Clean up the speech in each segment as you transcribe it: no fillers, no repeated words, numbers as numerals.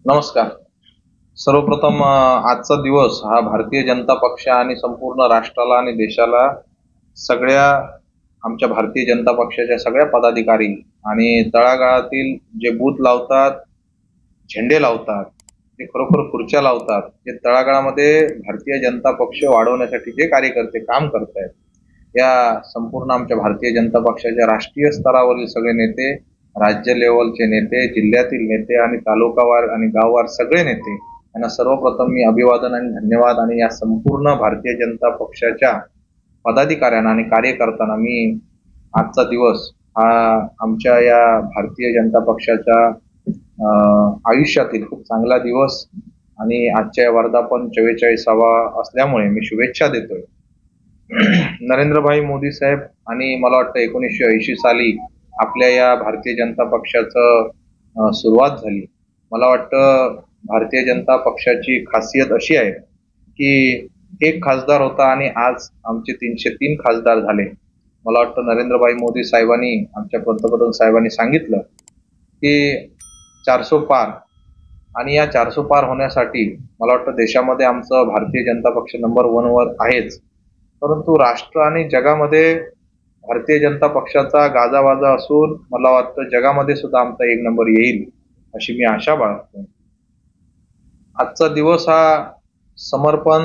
नमस्कार. सर्वप्रथम आजचा दिवस हा भारतीय जनता पक्ष आणि संपूर्ण राष्ट्राला आणि देशाला सगळ्या आमच्या भारतीय जनता पक्षाच्या सगळ्या पदाधिकारी आणि तळागाळातील जे बूथ लावतात, झेंडे लावतात, ते खरोखर खुर्च्या लावतात, जे तळागाळामध्ये भारतीय जनता पक्ष वाढवण्यासाठी जे कार्यकर्ते काम करतायत, या संपूर्ण आमच्या भारतीय जनता पक्षाच्या राष्ट्रीय स्तरावरील सगळे नेते, राज्य लेवलचे नेते, जिल्ह्यातील नेते आणि तालुकावार आणि गाववार सगळे नेते यांना सर्वप्रथम मी अभिवादन आणि धन्यवाद आणि या संपूर्ण भारतीय जनता पक्षाच्या पदाधिकाऱ्यांना आणि कार्यकर्त्यांना मी आजचा दिवस हा आमच्या या भारतीय जनता पक्षाच्या आयुष्यातील खूप चांगला दिवस आणि आजच्या वर्धापन 44वा असल्यामुळे मी शुभेच्छा देतोय. नरेंद्रभाई मोदी साहेब आणि मला वाटतं 1980 साली आपल्या या भारतीय जनता पक्षाचं सुरुवात झाली. मला वाटतं भारतीय जनता पक्षाची खासियत अशी आहे की एक खासदार होता आणि आज आमचे 303 खासदार झाले. मला वाटतं नरेंद्रभाई मोदी साहेबांनी आमच्या पंतप्रधान साहेबांनी सांगितलं की 400 पार आणि या 400 पार होण्यासाठी मला वाटतं देशामध्ये आमचं भारतीय जनता पक्ष नंबर 1 वर आहेच, परंतु राष्ट्र आणि जगामध्ये भारतीय जनता पक्षाचा गाजावाजा असून मला वाटतं जगामध्ये सुद्धा आमचा 1 नंबर येईल अशी मी आशा बाळगतो. आजचा दिवस हा समर्पण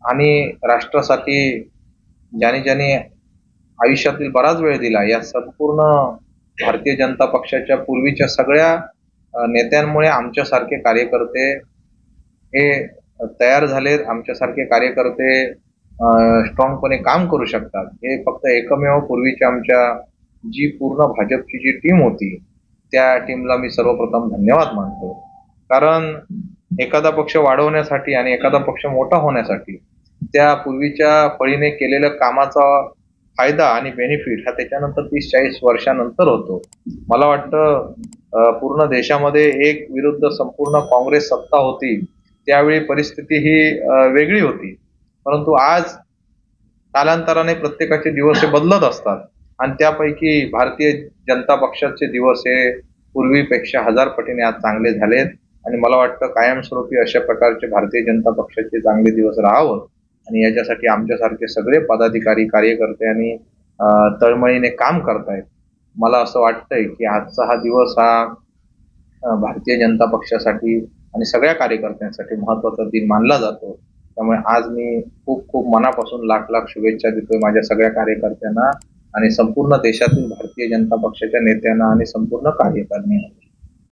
आणि राष्ट्रासाठी ज्याने आयुष्यातील बराच वेळ दिला या संपूर्ण भारतीय जनता पक्षाच्या पूर्वीच्या सगळ्या नेत्यांमुळे आमच्यासारखे कार्यकर्ते हे तयार झालेत. आमच्यासारखे कार्यकर्ते स्ट्रॉंगपणे काम करू शकतात. हे फक्त एकमेव पूर्वीच्या आमच्या जी पूर्ण भाजपची जी टीम होती त्या टीमला मी सर्वप्रथम धन्यवाद मानतो. कारण एखादा पक्ष वाढवण्यासाठी आणि एखादा पक्ष मोठा होण्यासाठी त्या पूर्वीच्या फळीने केलेल्या कामाचा फायदा आणि बेनिफिट हा त्याच्यानंतर 30-40 वर्षानंतर होतो. मला वाटतं पूर्ण देशामध्ये एक विरुद्ध संपूर्ण काँग्रेस सत्ता होती, त्यावेळी परिस्थिती ही वेगळी होती, परंतु आज कालांतराने प्रत्येकाचे दिवस हे बदलत असतात आणि त्यापैकी भारतीय जनता पक्षाचे दिवस हे पूर्वीपेक्षा 1000 पटीने आज चांगले झालेत आणि मला वाटतं कायमस्वरूपी अशा प्रकारचे भारतीय जनता पक्षाचे चांगले दिवस राहावं आणि याच्यासाठी आमच्यासारखे सगळे पदाधिकारी कार्यकर्ते आणि तळमळीने काम करतायत. मला असं वाटतंय की आजचा हा दिवस हा भारतीय जनता पक्षासाठी आणि सगळ्या कार्यकर्त्यांसाठी महत्वाचा दिन मानला जातो. त्यामुळे आज मी खूप खूप मनापासून लाख लाख शुभेच्छा देतोय माझ्या सगळ्या कार्यकर्त्यांना आणि संपूर्ण देशातील भारतीय जनता पक्षाच्या नेत्यांना आणि संपूर्ण कार्यकर्त्यांना.